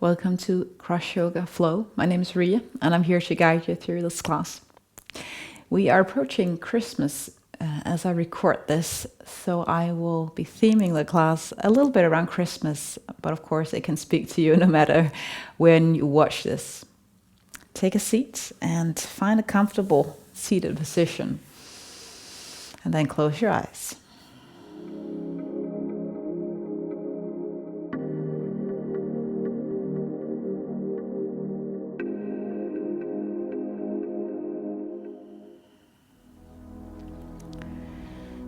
Welcome to CrossYoga Flow. My name is Ria, and I'm here to guide you through this class. We are approaching Christmas as I record this, so I will be theming the class a little bit around Christmas, but of course it can speak to you no matter when you watch this. Take a seat and find a comfortable seated position, and then close your eyes.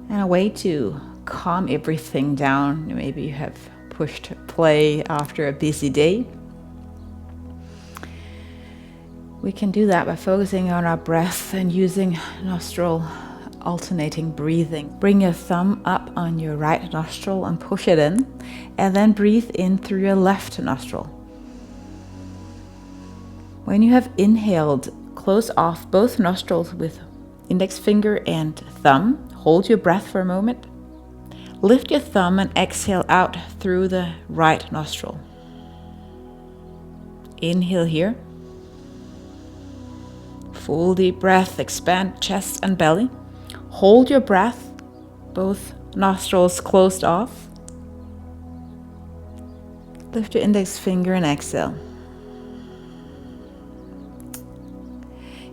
And a way to calm everything down, maybe you have pushed play after a busy day. We can do that by focusing on our breath and using nostril alternating breathing. Bring your thumb up on your right nostril and push it in, and then breathe in through your left nostril. When you have inhaled, close off both nostrils with index finger and thumb. Hold your breath for a moment. Lift your thumb and exhale out through the right nostril. Inhale here. Full deep breath, expand chest and belly. Hold your breath, both nostrils closed off. Lift your index finger and exhale.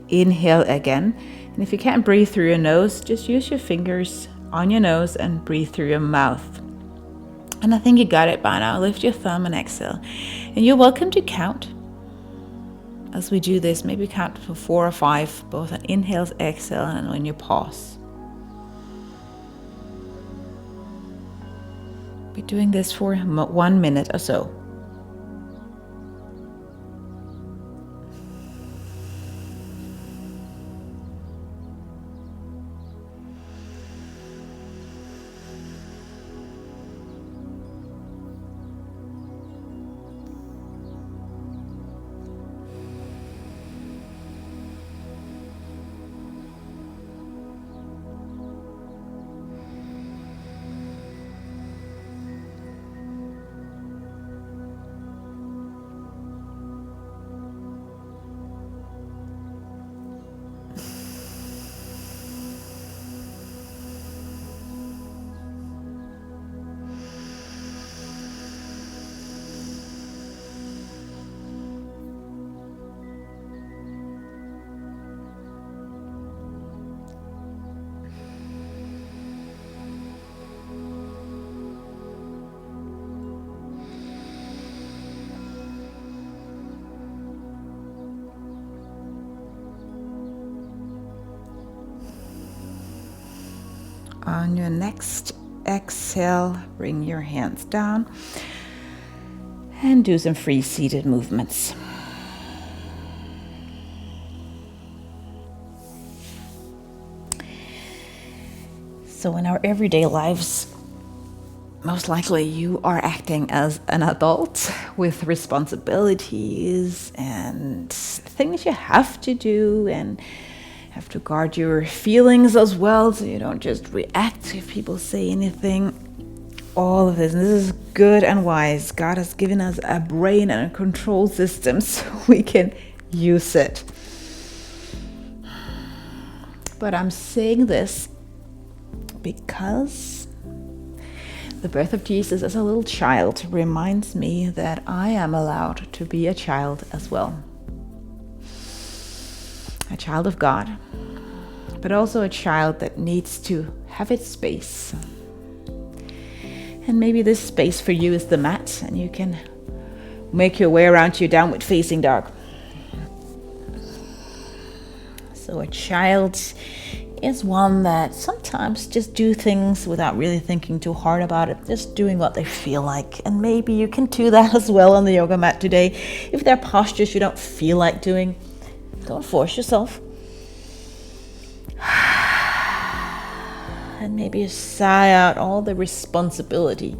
Inhale again. And if you can't breathe through your nose, just use your fingers on your nose and breathe through your mouth. And I think you got it by now. Lift your thumb and exhale. And you're welcome to count as we do this. Maybe count for 4 or 5, both on inhales, exhale, and when you pause. Be doing this for 1 minute or so. On your next exhale, bring your hands down and do some free seated movements. So in our everyday lives, most likely you are acting as an adult with responsibilities and things you have to do, and have to guard your feelings as well, so you don't just react if people say anything. All of this, and this is good and wise. God has given us a brain and a control system so we can use it. But I'm saying this because the birth of Jesus as a little child reminds me that I am allowed to be a child as well. A child of God, but also a child that needs to have its space. And maybe this space for you is the mat, and you can make your way around to your downward facing dog. So a child is one that sometimes just do things without really thinking too hard about it, just doing what they feel like. And maybe you can do that as well on the yoga mat today. If there are postures you don't feel like doing, don't force yourself. And maybe sigh out all the responsibility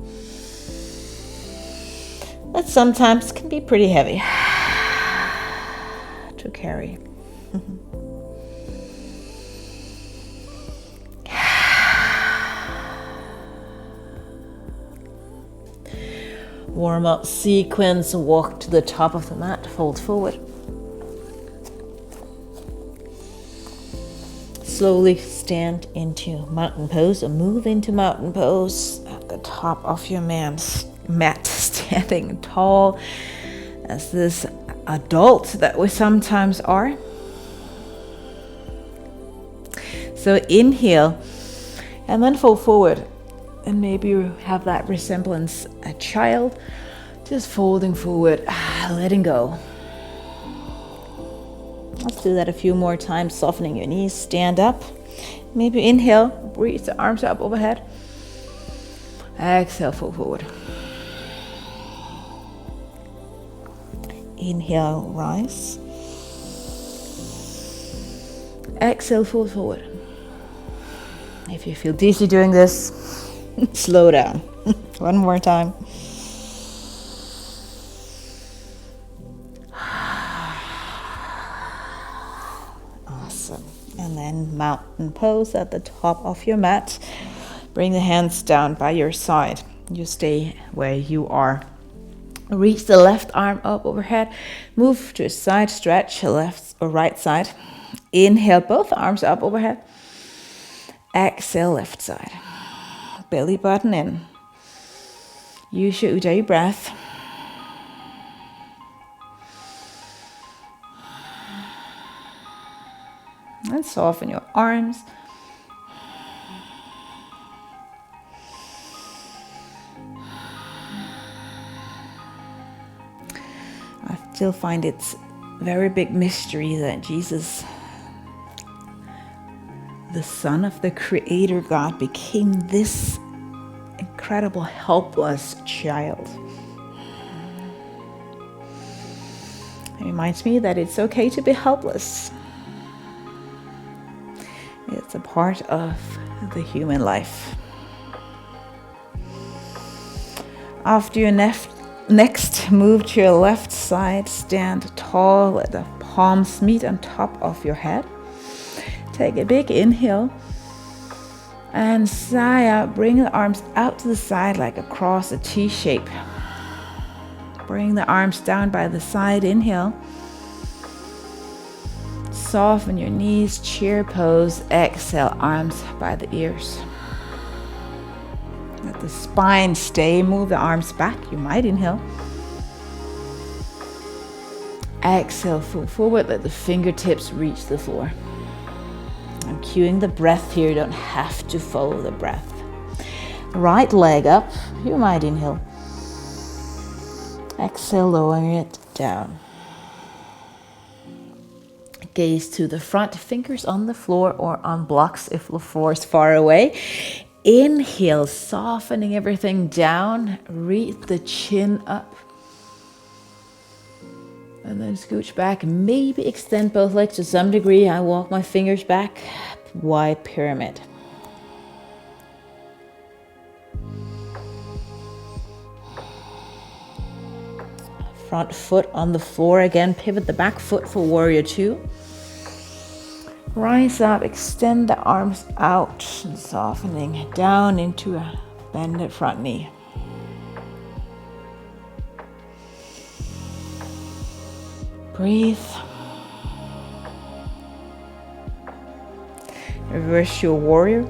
that sometimes can be pretty heavy to carry. warm-up sequence. Walk to the top of the mat, fold forward. Slowly stand into mountain pose or move into mountain pose at the top of your mat, standing tall as this adult that we sometimes are. So inhale and then fold forward, and maybe you have that resemblance a child, just folding forward, letting go. Let's do that a few more times, softening your knees, stand up. Maybe inhale, reach the arms up overhead. Exhale, fold forward. Inhale, rise. Exhale, fold forward. If you feel dizzy doing this, slow down. One more time. Awesome. And then mountain pose at the top of your mat. Bring the hands down by your side. You stay where you are. Reach the left arm up overhead. Move to a side stretch, left or right side. Inhale, both arms up overhead. Exhale, left side. Belly button in. Use your Ujjayi breath. And soften your arms. I still find it's a very big mystery that Jesus, the Son of the Creator God, became this incredible, helpless child. It reminds me that it's okay to be helpless. It's a part of the human life. After your next, move to your left side, stand tall, let the palms meet on top of your head. Take a big inhale and sigh out. Bring the arms out to the side like across a T shape. Bring the arms down by the side, inhale. Soften your knees, chair pose. Exhale, arms by the ears. Let the spine stay. Move the arms back. You might inhale. Exhale, fold forward. Let the fingertips reach the floor. I'm cueing the breath here. You don't have to follow the breath. Right leg up. You might inhale. Exhale, lowering it down. Gaze to the front, fingers on the floor or on blocks if the floor is far away. Inhale, softening everything down. Reach the chin up. And then scooch back. Maybe extend both legs to some degree. I walk my fingers back. Wide pyramid. Front foot on the floor again. Pivot the back foot for warrior two. Rise up, extend the arms out, and softening down into a bended front knee. Breathe. Reverse your warrior.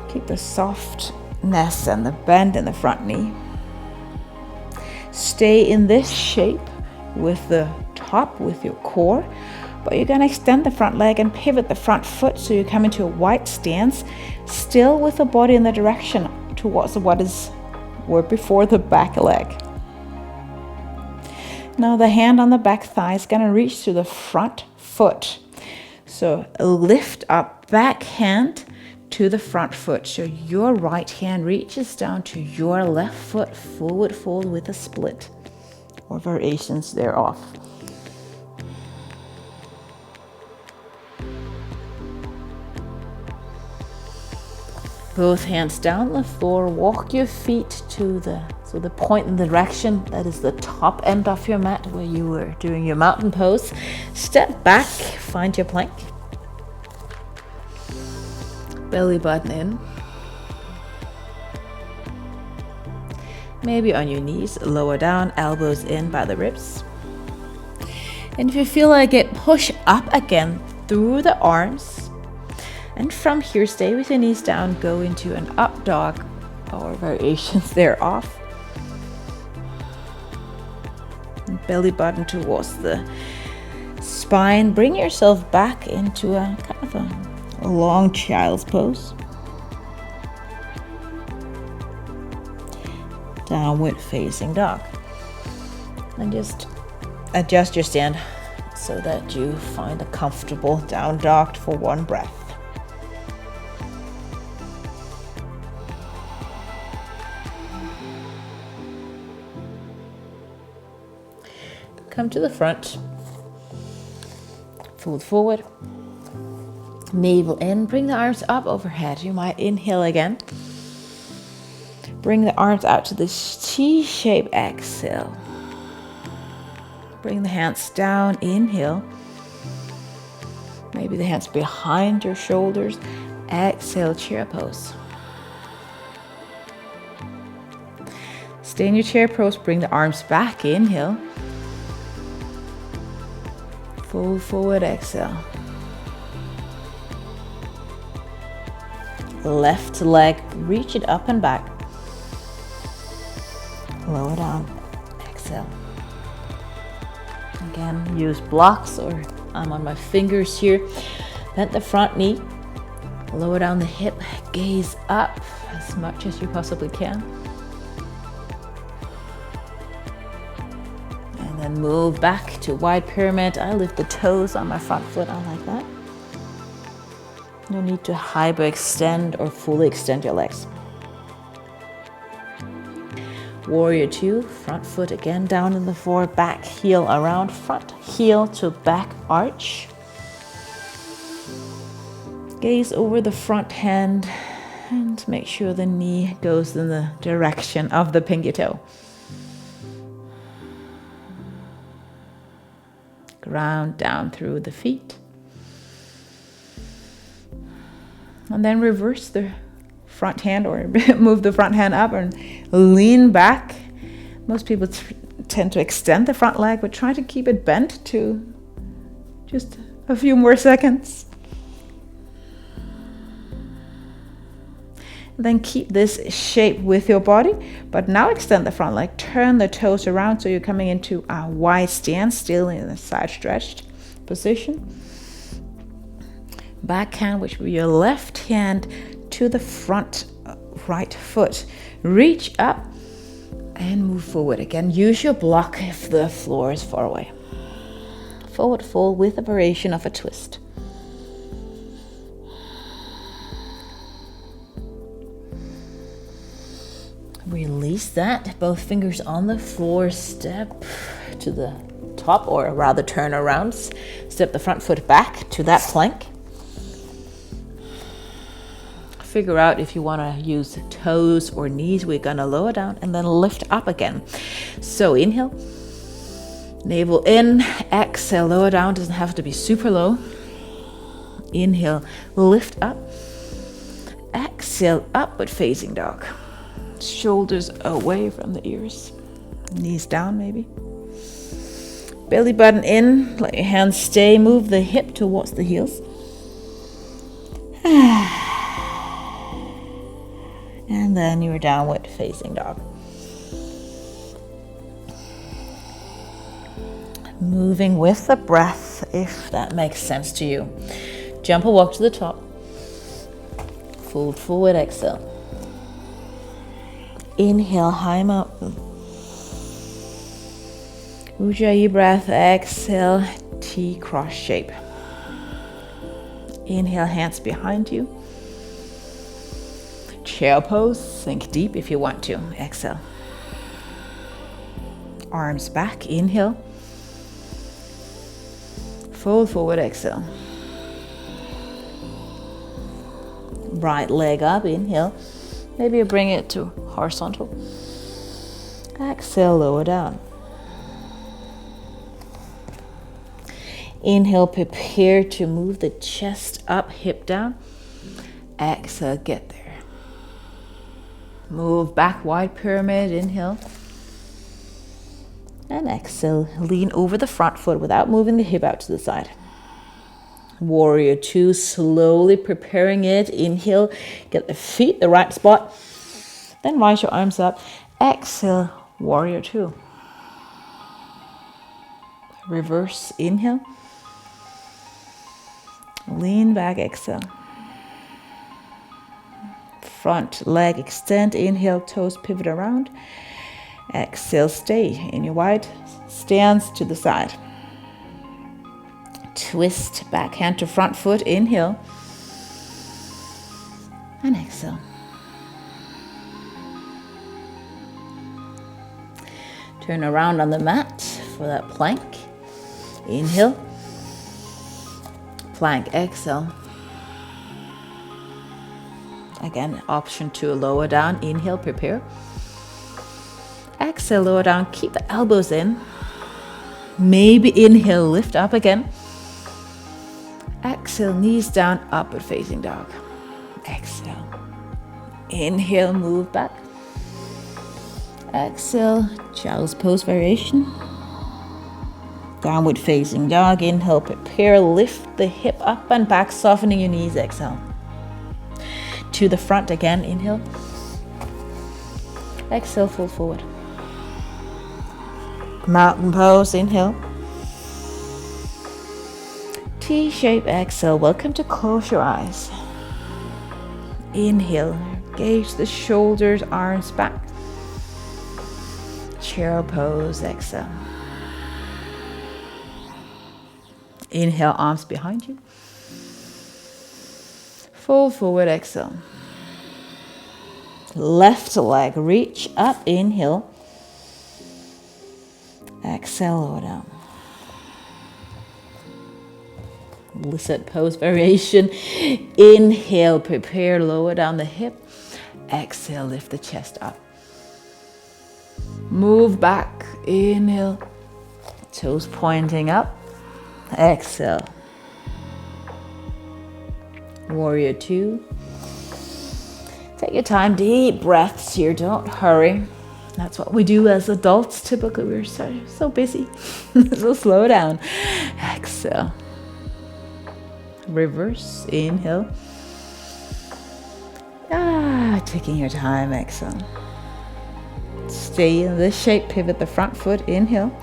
Keep the softness and the bend in the front knee. Stay in this shape with the top, with your core. But you're going to extend the front leg and pivot the front foot so you come into a wide stance, still with the body in the direction towards what were before the back leg. Now the hand on the back thigh is going to reach to the front foot. So lift up, back hand to the front foot. So your right hand reaches down to your left foot, forward fold with a split or variations thereof. Both hands down the floor. Walk your feet to the point in the direction that is the top end of your mat where you were doing your mountain pose. Step back, find your plank. Belly button in. Maybe on your knees, lower down, elbows in by the ribs. And if you feel like it, push up again through the arms. And from here, stay with your knees down, go into an up dog or variations thereof. Belly button towards the spine. Bring yourself back into a kind of a long child's pose. Downward facing dog. And just adjust your stand so that you find a comfortable down dog for one breath. Come to the front, fold forward, navel in, bring the arms up overhead. You might inhale again. Bring the arms out to this T-shaped exhale. Bring the hands down, inhale. Maybe the hands behind your shoulders. Exhale, chair pose. Stay in your chair pose, bring the arms back, inhale. Fold forward, exhale. Left leg, reach it up and back. Lower down, exhale. Again, use blocks or I'm on my fingers here. Bend the front knee, lower down the hip, gaze up as much as you possibly can. And then move back to wide pyramid. I lift the toes on my front foot, I like that. No need to hyperextend or fully extend your legs. Warrior two, front foot again down in the floor, back heel around, front heel to back arch. Gaze over the front hand and make sure the knee goes in the direction of the pinky toe. Ground down through the feet. And then reverse the front hand or move the front hand up and lean back. Most people tend to extend the front leg, but try to keep it bent to just a few more seconds. Then keep this shape with your body, but now extend the front leg. Turn the toes around so you're coming into a wide stance, still in a side stretched position. Back hand, which will be your left hand, to the front right foot. Reach up and move forward again. Use your block if the floor is far away. Forward fold with a variation of a twist. Release that. Both fingers on the floor. Step to the top, or rather turn around. Step the front foot back to that plank. Figure out if you want to use toes or knees. We're going to lower down and then lift up again. So inhale, navel in, exhale, lower down. Doesn't have to be super low. Inhale, lift up. Exhale, upward facing dog. Shoulders away from the ears. Knees down maybe. Belly button in. Let your hands stay. Move the hip towards the heels. And then your downward facing dog. Moving with the breath, if that makes sense to you. Jump or walk to the top. Fold forward, exhale. Inhale, high mountain. Ujjayi breath, exhale, T cross shape. Inhale, hands behind you. Chair pose, sink deep if you want to. Exhale. Arms back, inhale. Fold forward, exhale. Right leg up, inhale. Maybe you bring it to horizontal. Exhale, lower down. Inhale, prepare to move the chest up, hip down. Exhale, get there. Move back, wide pyramid, inhale. And exhale, lean over the front foot without moving the hip out to the side. Warrior two, slowly preparing it. Inhale, get the feet the right spot. Then rise your arms up. Exhale, warrior two. Reverse, inhale. Lean back, exhale. Front leg extend, inhale, toes pivot around. Exhale, stay in your wide stance to the side. Twist, back hand to front foot, inhale. And exhale. Turn around on the mat for that plank. Inhale. Plank, exhale. Again, option to lower down. Inhale, prepare. Exhale, lower down. Keep the elbows in. Maybe inhale, lift up again. Exhale, knees down, upward facing dog. Exhale. Inhale, move back. Exhale, child's pose variation. Downward facing dog. Inhale, prepare. Lift the hip up and back, softening your knees. Exhale. To the front again. Inhale. Exhale, fold forward. Mountain pose. Inhale. T-shape, exhale. Welcome to close your eyes. Inhale, engage the shoulders, arms back. Chair pose, exhale. Inhale, arms behind you. Fold forward, exhale. Left leg, reach up, inhale. Exhale, lower down. Lizard pose variation. Inhale, prepare, lower down the hip. Exhale, lift the chest up. Move back. Inhale. Toes pointing up. Exhale. Warrior two. Take your time, deep breaths here. Don't hurry. That's what we do as adults. Typically, we're so busy. So slow down. Exhale. Reverse, inhale. Taking your time, exhale. Stay in this shape, pivot the front foot, inhale.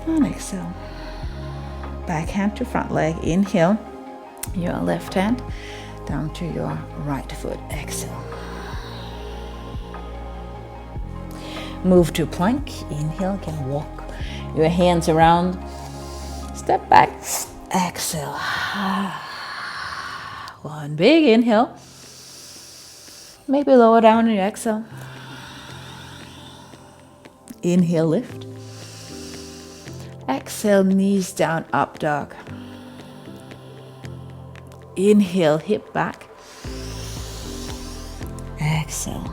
And exhale. Back hand to front leg, inhale. Your left hand down to your right foot, exhale. Move to plank, inhale, you can walk your hands around. Step back. Exhale. One big inhale. Maybe lower down your exhale. Inhale, lift. Exhale, knees down, up dog. Inhale, hip back. Exhale.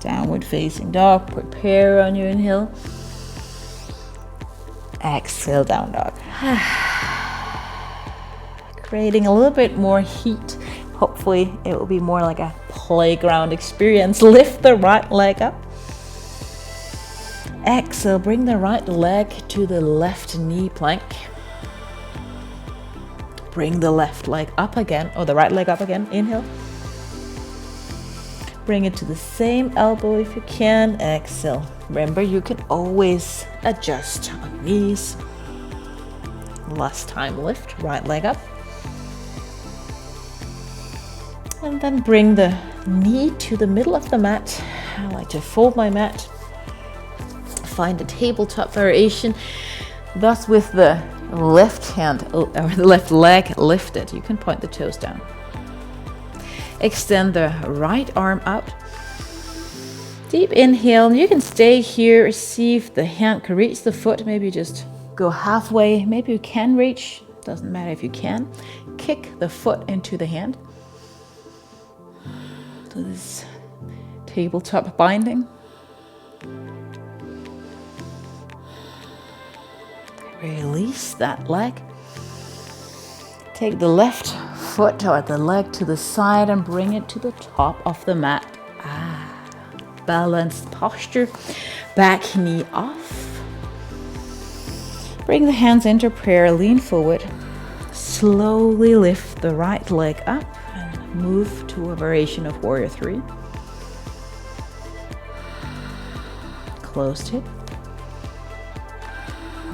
Downward facing dog. Prepare on your inhale. Exhale, down dog. Creating a little bit more heat. Hopefully it will be more like a playground experience. Lift the right leg up. Exhale, bring the right leg to the left knee plank. Bring the left leg up again, or the right leg up again. Inhale. Bring it to the same elbow if you can. Exhale. Remember, you can always adjust on knees. Last time, lift, right leg up. And then bring the knee to the middle of the mat. I like to fold my mat. Find a tabletop variation. Thus with the left hand, or the left leg lifted, you can point the toes down. Extend the right arm out. Deep inhale. You can stay here, see if the hand can reach the foot. Maybe just go halfway. Maybe you can reach. Doesn't matter if you can. Kick the foot into the hand. So this tabletop binding. Release that leg. Take the left foot or the leg to the side and bring it to the top of the mat. Balanced posture. Back knee off. Bring the hands into prayer, lean forward. Slowly lift the right leg up and move to a variation of Warrior 3. Closed hip.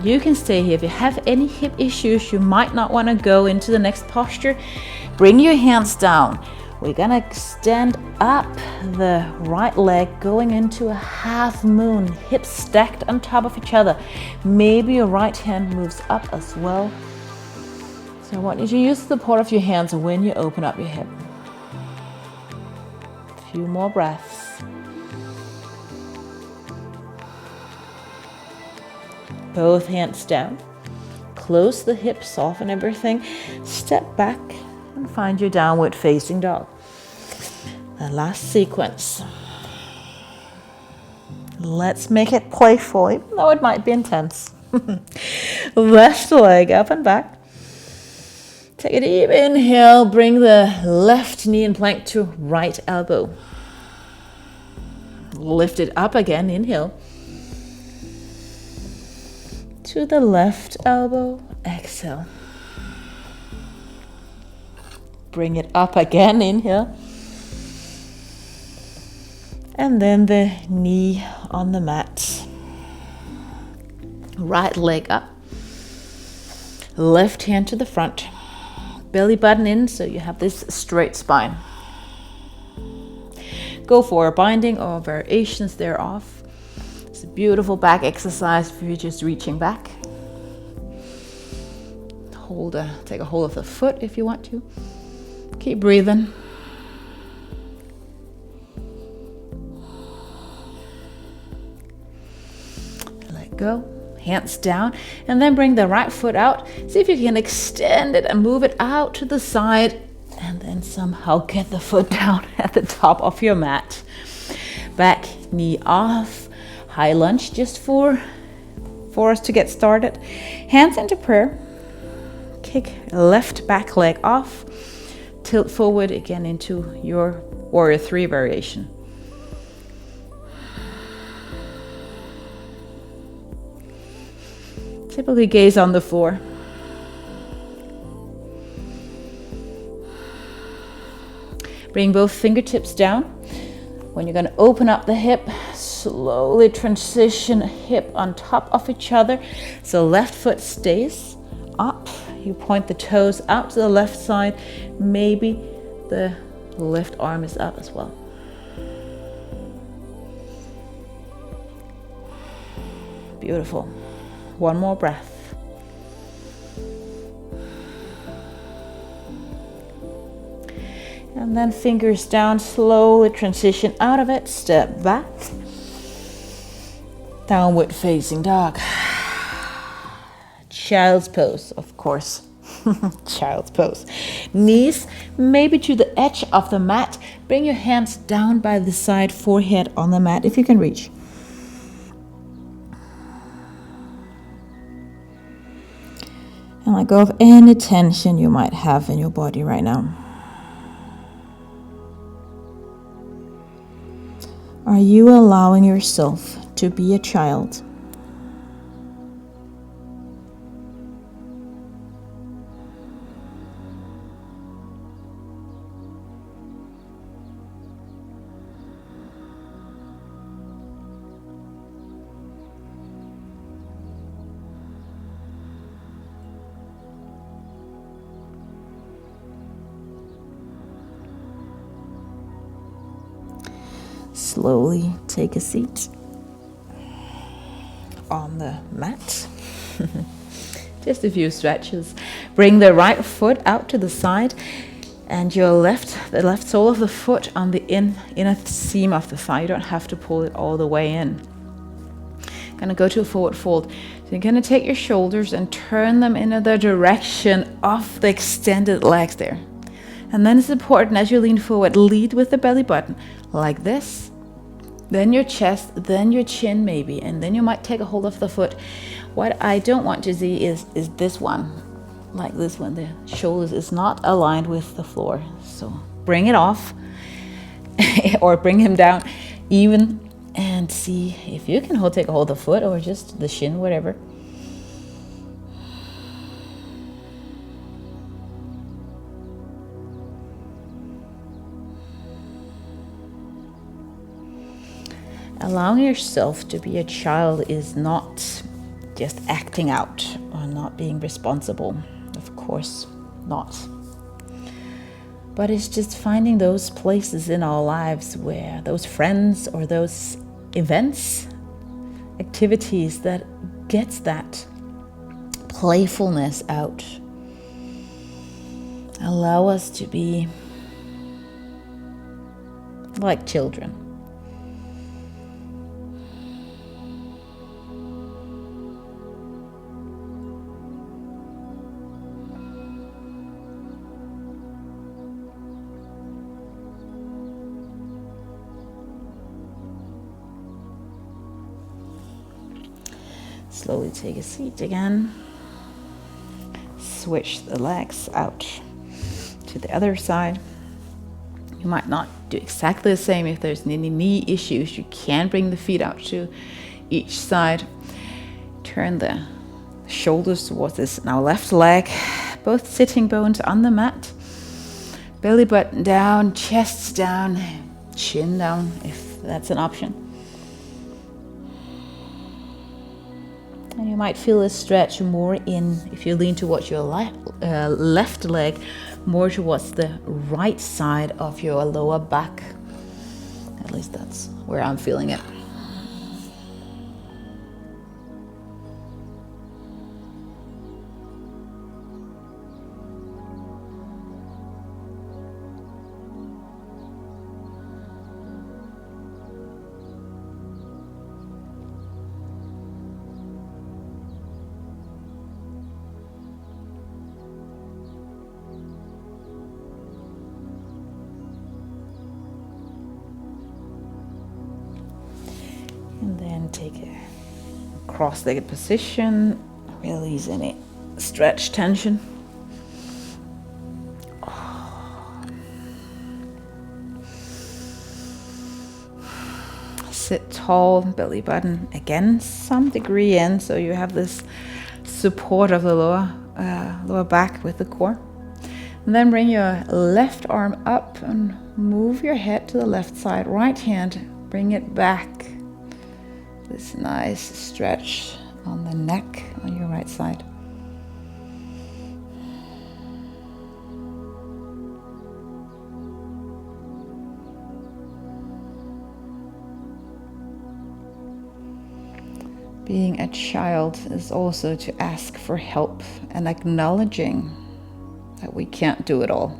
You can stay here. If you have any hip issues, you might not want to go into the next posture. Bring your hands down. We're gonna extend up the right leg, going into a half moon, hips stacked on top of each other. Maybe your right hand moves up as well. So I want you to use the support of your hands when you open up your hip. A few more breaths. Both hands down. Close the hips, soften everything. Step back and find your downward facing dog. The last sequence. Let's make it playful, even though it might be intense. Left leg up and back. Take a deep inhale. Bring the left knee in plank to right elbow. Lift it up again. Inhale. To the left elbow, exhale. Bring it up again, inhale. And then the knee on the mat. Right leg up. Left hand to the front. Belly button in so you have this straight spine. Go for a binding or variations thereof. It's a beautiful back exercise for you just reaching back. Take a hold of the foot if you want to. Keep breathing. Let go. Hands down. And then bring the right foot out. See if you can extend it and move it out to the side. And then somehow get the foot down at the top of your mat. Back knee off. High lunge just for us to get started. Hands into prayer. Kick left back leg off. Tilt forward again into your Warrior 3 variation. Typically gaze on the floor. Bring both fingertips down. When you're going to open up the hip, slowly transition hip on top of each other. So left foot stays up. You point the toes out to the left side. Maybe the left arm is up as well. Beautiful. One more breath. And then fingers down, slowly transition out of it. Step back. Downward facing dog. Child's pose, of course. Child's pose. Knees maybe to the edge of the mat. Bring your hands down by the side, forehead on the mat if you can reach. And let go of any tension you might have in your body right now. Are you allowing yourself to be a child? Slowly take a seat on the mat. Just a few stretches. Bring the right foot out to the side and the left sole of the foot on the inner seam of the thigh. You don't have to pull it all the way in. Gonna go to a forward fold. So you're gonna take your shoulders and turn them in the direction of the extended legs there. And then it's important as you lean forward, lead with the belly button like this. Then your chest, then your chin maybe, and then you might take a hold of the foot. What I don't want to see is this one. like this when the shoulders is not aligned with the floor. So bring it off or bring him down even, and see if you can take a hold of the foot or just the shin, whatever. Allowing yourself to be a child is not just acting out or not being responsible. Of course not. But it's just finding those places in our lives where those friends or those events, activities that gets that playfulness out. Allow us to be like children. Slowly take a seat again. Switch the legs out to the other side. You might not do exactly the same if there's any knee issues. You can bring the feet out to each side. Turn the shoulders towards this now left leg. Both sitting bones on the mat. Belly button down, chest down, chin down if that's an option. And you might feel a stretch more in, if you lean towards your left leg, more towards the right side of your lower back. At least that's where I'm feeling it. And then take a cross-legged position, release any stretch tension. Sit tall, belly button again, some degree in, so you have this support of the lower back with the core. And then bring your left arm up and move your head to the left side. Right hand, bring it back. This nice stretch on the neck on your right side. Being a child is also to ask for help and acknowledging that we can't do it all.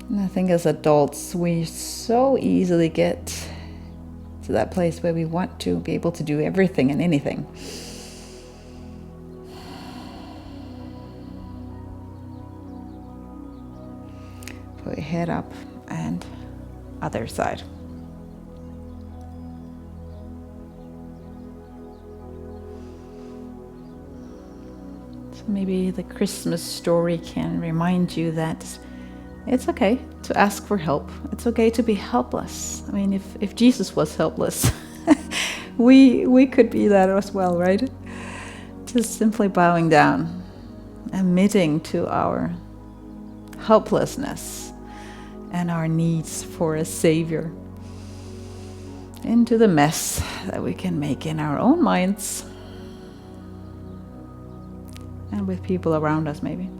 And I think as adults, we so easily get to that place where we want to be able to do everything and anything. Put your head up and other side. So maybe the Christmas story can remind you that it's okay to ask for help. It's okay to be helpless. I mean, if Jesus was helpless, we could be that as well, right? Just simply bowing down, admitting to our helplessness and our needs for a savior into the mess that we can make in our own minds and with people around us maybe.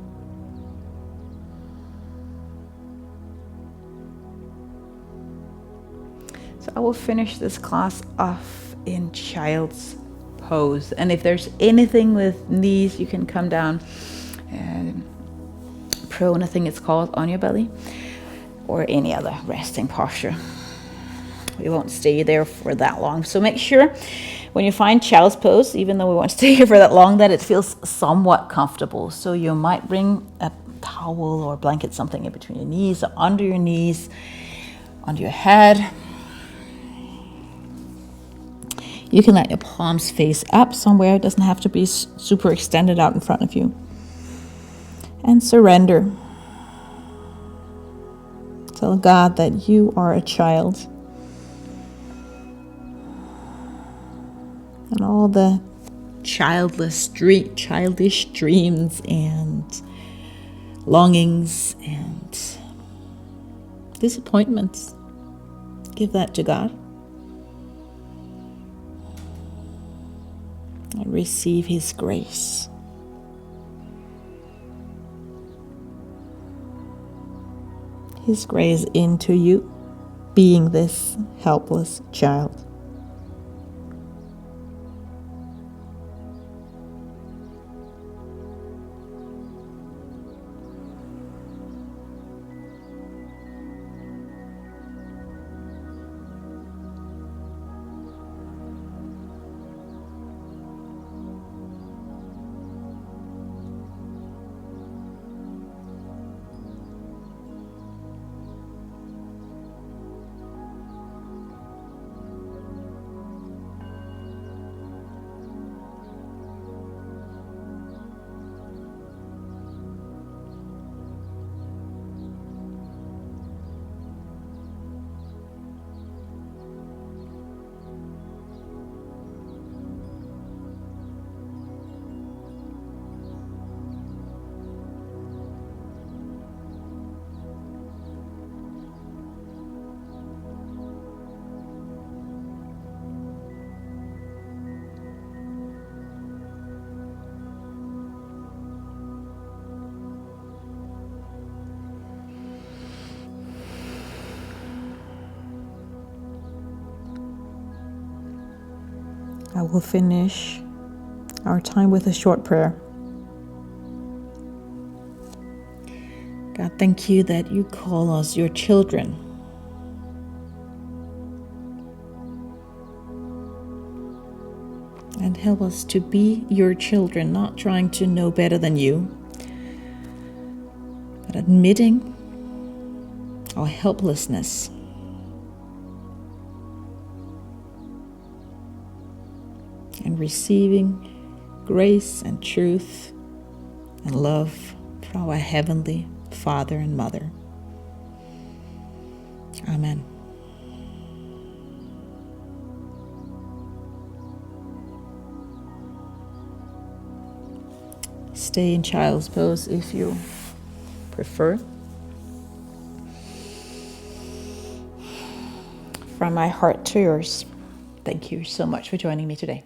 So I will finish this class off in child's pose. And if there's anything with knees, you can come down prone, I think it's called, on your belly, or any other resting posture. We won't stay there for that long. So make sure when you find child's pose, even though we won't stay here for that long, that it feels somewhat comfortable. So you might bring a towel or blanket, something in between your knees or under your knees, under your head. You can let your palms face up somewhere. It doesn't have to be super extended out in front of you. And surrender. Tell God that you are a child. And all the childish dreams and longings and disappointments, give that to God. And receive His grace. His grace into you, being this helpless child. I will finish our time with a short prayer. God, thank you that you call us your children. And help us to be your children, not trying to know better than you, but admitting our helplessness. And receiving grace and truth and love from our Heavenly Father and Mother. Amen. Stay in child's pose if you prefer. From my heart to yours, thank you so much for joining me today.